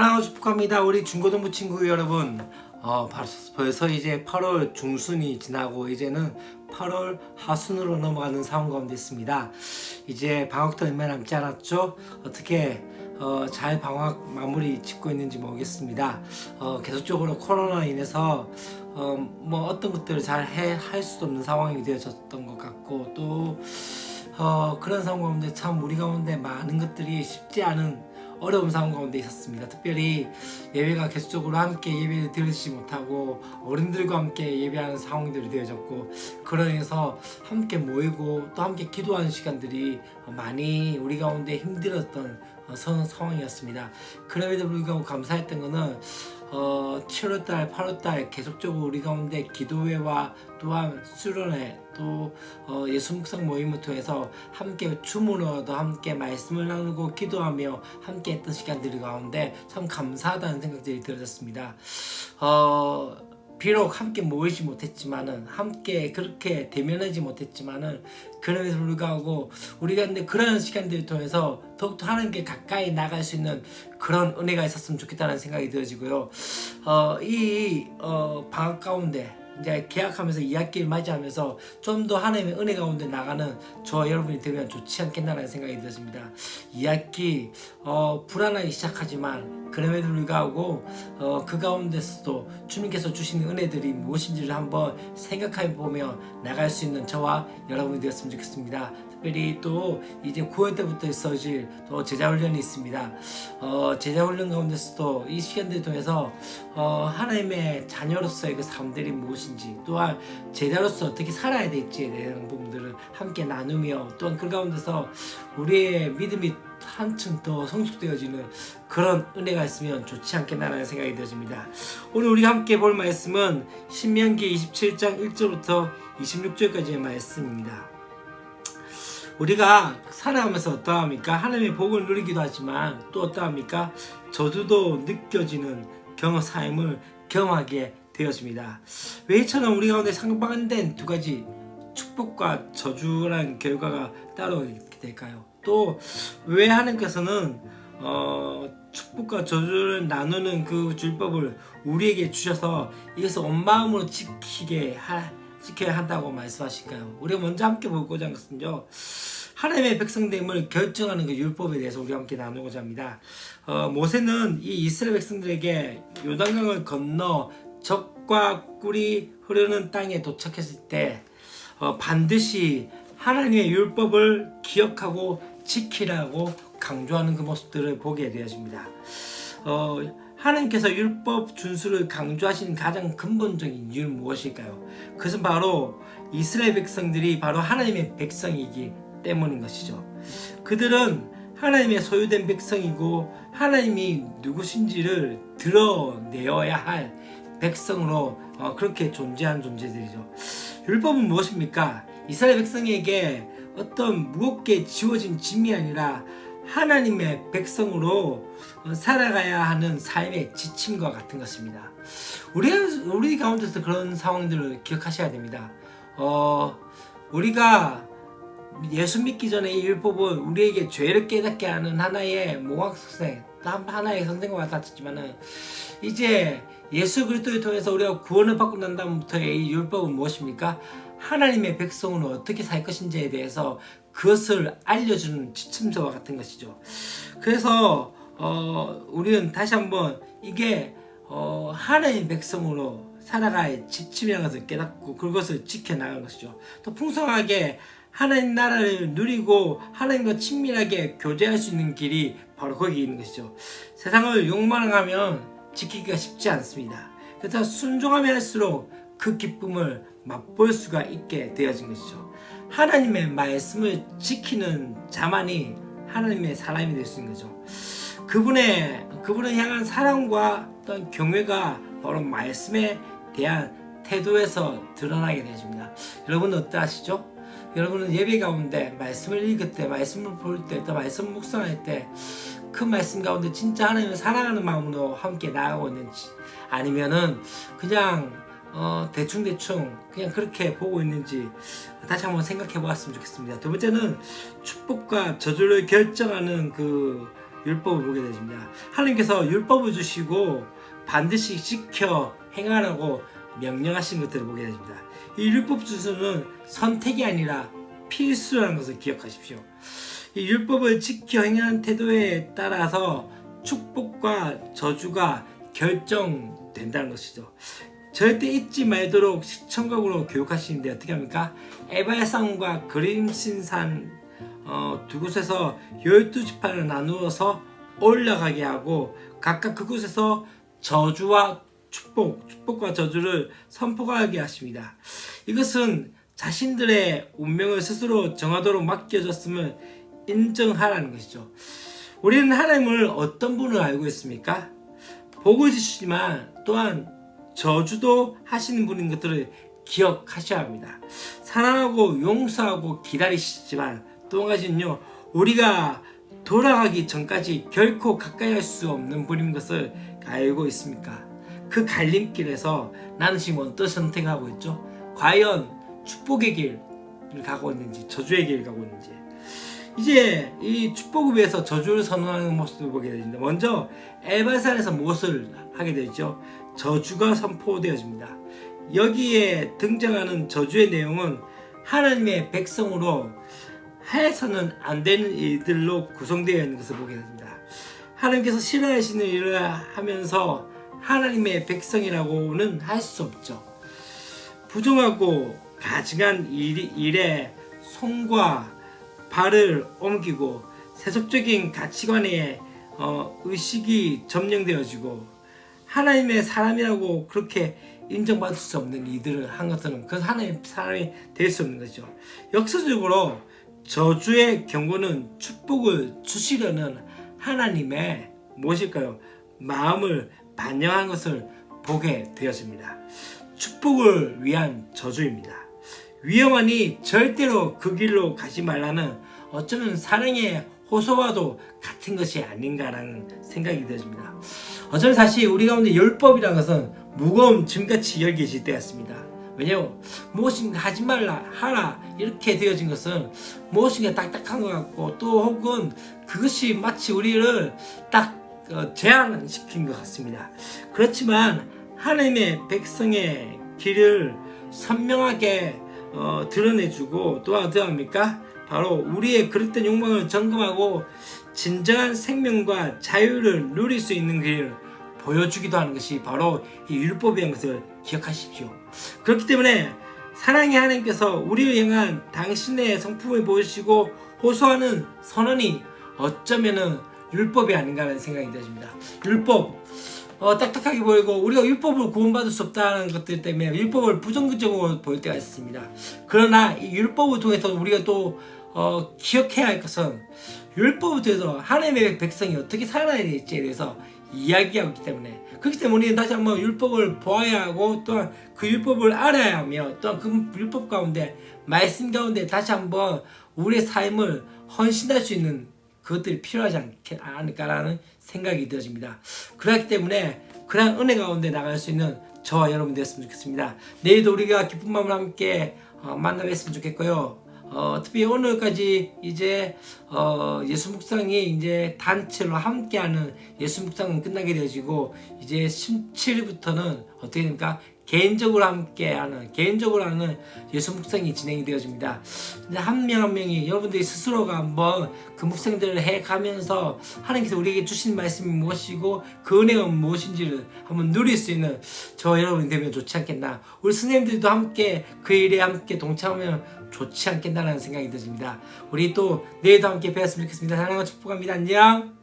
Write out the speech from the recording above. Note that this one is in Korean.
사랑하고 축복합니다. 우리 중고등부 친구 여러분, 벌써 이제 8월 중순이 지나고 이제는 8월 하순으로 넘어가는 상황 가운데 있습니다. 이제 방학도 얼마 남지 않았죠? 어떻게 잘 방학 마무리 짓고 있는지 모르겠습니다. 계속적으로 코로나 인해서 뭐 어떤 것들을 잘 할 수도 없는 상황이 되어졌던 것 같고, 또 그런 상황 가운데 참 우리 가운데 많은 것들이 쉽지 않은 어려운 상황 가운데 있었습니다. 특별히 예배가 계속적으로 함께 예배를 드리지 못하고 어른들과 함께 예배하는 상황들이 되어졌고, 그러면서 함께 모이고 또 함께 기도하는 시간들이 많이 우리 가운데 힘들었던 상황이었습니다. 그럼에도 불구하고 감사했던 것은 7월달, 8월달 계속적으로 우리 가운데 기도회와 또한 수련회, 또 예수 묵상 모임을 통해서 함께 주문으로도 함께 말씀을 나누고 기도하며 함께 했던 시간들 가운데 참 감사하다는 생각들이 들어졌습니다. 비록 함께 모이지 못했지만은, 함께 그렇게 대면하지 못했지만은, 그럼에도 불구하고 우리가 근데 그런 시간들을 통해서 더욱더 하나님께 가까이 나갈 수 있는 그런 은혜가 있었으면 좋겠다는 생각이 들어지고요. 방학 가운데 이제 개학하면서 2학기를 맞이하면서 좀 더 하나님의 은혜 가운데 나가는 저와 여러분이 되면 좋지 않겠나라는 생각이 들었습니다. 2학기 불안하게 시작하지만 그럼에도 불구하고 그 가운데서도 주님께서 주시는 은혜들이 무엇인지를 한번 생각해 보며 나갈 수 있는 저와 여러분이 되었으면 좋겠습니다. 특별히 또 이제 9월 때부터 있어질 또 제자훈련이 있습니다. 제자훈련 가운데서도 이 시간들을 통해서 하나님의 자녀로서의 그 삶들이 무엇인지, 또한 제자로서 어떻게 살아야 될지에 대한 부분들을 함께 나누며, 또한 그 가운데서 우리의 믿음이 한층 더 성숙되어지는 그런 은혜가 있으면 좋지 않겠나라는 생각이 들어집니다. 오늘 우리가 함께 볼 말씀은 신명기 27장 1절부터 26절까지의 말씀입니다. 우리가 살아가면서 어떠합니까? 하나님의 복을 누리기도 하지만 또 어떠합니까? 저주도 느껴지는 삶을 경험하게 되어집니다. 왜 이처럼 우리 가운데 상반된 두 가지 축복과 저주라는 결과가 따로 있게 될까요? 또 왜 하나님께서는 축복과 저주를 나누는 그 율법을 우리에게 주셔서 이것을 온 마음으로 지켜야 한다고 말씀하실까요? 우리가 먼저 함께 보고자 하는 것은요, 하나님의 백성됨을 결정하는 그 율법에 대해서 우리가 함께 나누고자 합니다. 모세는 이 이스라엘 백성들에게 요단강을 건너 적과 꿀이 흐르는 땅에 도착했을 때 반드시 하나님의 율법을 기억하고 지키라고 강조하는 그 모습들을 보게 되어집니다. 하나님께서 율법 준수를 강조하시는 가장 근본적인 이유는 무엇일까요? 그것은 바로 이스라엘 백성들이 바로 하나님의 백성이기 때문인 것이죠. 그들은 하나님의 소유된 백성이고 하나님이 누구신지를 드러내어야 할 백성으로 그렇게 존재한 존재들이죠. 율법은 무엇입니까? 이스라엘 백성에게 어떤 무겁게 지워진 짐이 아니라 하나님의 백성으로 살아가야 하는 삶의 지침과 같은 것입니다. 우리 가운데서 그런 상황들을 기억하셔야 됩니다. 우리가 예수 믿기 전에 이 율법은 우리에게 죄를 깨닫게 하는 하나의 몽학선생, 하나의 선생과 같았지만은, 이제 예수 그리스도를 통해서 우리가 구원을 받고 난 다음부터의 이 율법은 무엇입니까? 하나님의 백성으로 어떻게 살 것인지에 대해서 그것을 알려주는 지침서와 같은 것이죠. 그래서 우리는 다시 한번 이게 하나님의 백성으로 살아갈 지침이라는 것을 깨닫고 그것을 지켜나가는 것이죠. 또 풍성하게 하나님 나라를 누리고 하나님과 친밀하게 교제할 수 있는 길이 바로 거기 있는 것이죠. 세상을 욕망하면 지키기가 쉽지 않습니다. 그래서 순종하면 할수록 그 기쁨을 맛볼 수가 있게 되어진 것이죠. 하나님의 말씀을 지키는 자만이 하나님의 사람이 될 수 있는 거죠. 그분을 향한 사랑과 어떤 경외가 바로 말씀에 대한 태도에서 드러나게 되어집니다. 여러분은 어떠하시죠? 여러분은 예배 가운데 말씀을 읽을 때, 말씀을 볼 때, 또 말씀 묵상할 때 그 말씀 가운데 진짜 하나님을 사랑하는 마음으로 함께 나아가고 있는지, 아니면은 그냥 대충 그냥 그렇게 보고 있는지 다시 한번 생각해 보았으면 좋겠습니다. 두 번째는 축복과 저주를 결정하는 그 율법을 보게 되십니다. 하나님께서 율법을 주시고 반드시 지켜 행하라고 명령하신 것들을 보게 되십니다. 이 율법 주수는 선택이 아니라 필수라는 것을 기억하십시오. 이 율법을 지켜 행하는 태도에 따라서 축복과 저주가 결정된다는 것이죠. 절대 잊지 말도록 시청각으로 교육하시는데 어떻게 합니까? 에발산과 그림신산 두 곳에서 12지파를 나누어서 올라가게 하고 각각 그곳에서 저주와 축복과 저주를 선포하게 하십니다. 이것은 자신들의 운명을 스스로 정하도록 맡겨졌음을 인정하라는 것이죠. 우리는 하나님을 어떤 분을 알고 있습니까? 복을 주시지만 또한 저주도 하시는 분인 것들을 기억하셔야 합니다. 사랑하고 용서하고 기다리시지만 또 한 가지는요, 우리가 돌아가기 전까지 결코 가까이 할 수 없는 분인 것을 알고 있습니까? 그 갈림길에서 나는 지금 어떤 선택을 하고 있죠? 과연 축복의 길을 가고 있는지 저주의 길을 가고 있는지. 이제 이 축복을 위해서 저주를 선언하는 모습을 보게 됩니다. 먼저 에발산에서 무엇을 하게 되죠? 저주가 선포되어집니다. 여기에 등장하는 저주의 내용은 하나님의 백성으로 해서는 안 되는 일들로 구성되어 있는 것을 보게 됩니다. 하나님께서 싫어하시는 일을 하면서 하나님의 백성이라고는 할 수 없죠. 부정하고 가증한 일에 손과 발을 옮기고 세속적인 가치관에 의식이 점령되어지고 하나님의 사람이라고 그렇게 인정받을 수 없는 이들을 한 것은 그 하나님의 사람이 될 수 없는 거죠. 역사적으로 저주의 경고는 축복을 주시려는 하나님의 무엇일까요? 마음을 반영한 것을 보게 되었습니다. 축복을 위한 저주입니다. 위험하니 절대로 그 길로 가지 말라는 어쩌면 사랑의 호소와도 같은 것이 아닌가라는 생각이 들어집니다. 어쩌면 사실 우리 가운데 율법이라는 것은 무거운 짐같이 여겨질 때였습니다. 왜냐하면 무엇인가 하지 말라 하라 이렇게 되어진 것은 무엇인가 딱딱한 것 같고 또 혹은 그것이 마치 우리를 딱 제한시킨 것 같습니다. 그렇지만 하나님의 백성의 길을 선명하게 드러내주고 또 어떠합니까? 바로 우리의 그릇된 욕망을 점검하고 진정한 생명과 자유를 누릴 수 있는 길을 보여주기도 하는 것이 바로 이 율법이라는 것을 기억하십시오. 그렇기 때문에 사랑의 하나님께서 우리를 향한 당신의 성품을 보여주시고 호소하는 선언이 어쩌면은 율법이 아닌가라는 생각이 들어집니다. 율법 딱딱하게 보이고 우리가 율법을 구원받을 수 없다는 것들 때문에 율법을 부정적으로 보일 때가 있습니다. 그러나 이 율법을 통해서 우리가 또 기억해야 할 것은 율법을 통해서 하나님의 백성이 어떻게 살아야 될지에 대해서 이야기하고 있기 때문에 그렇기 때문에 우리는 다시 한번 율법을 보아야 하고 또한 그 율법을 알아야 하며 또한 그 율법 가운데 말씀 가운데 다시 한번 우리의 삶을 헌신할 수 있는 그것들이 필요하지 않을까라는 생각이 들어집니다. 그렇기 때문에 그러한 은혜 가운데 나갈 수 있는 저와 여러분 되었으면 좋겠습니다. 내일도 우리가 기쁜 마음으로 함께 만나뵀으면 좋겠고요. 특히 오늘까지 이제 예수 묵상이 이제 단체로 함께하는 예수 묵상은 끝나게 되어지고 이제 17일부터는 어떻게 됩니까? 개인적으로 함께하는 개인적으로 하는 예수 묵상이 진행이 되어집니다. 한 명 한 명이 여러분들이 스스로가 한번 그 묵상들을 해가면서 하나님께서 우리에게 주신 말씀이 무엇이고 그 은혜가 무엇인지를 한번 누릴 수 있는 저 여러분이 되면 좋지 않겠나. 우리 선생님들도 함께 그 일에 함께 동참하면 좋지 않겠나라는 생각이 드십니다. 우리 또 내일도 함께 뵈었으면 좋겠습니다. 사랑하고 축복합니다. 안녕.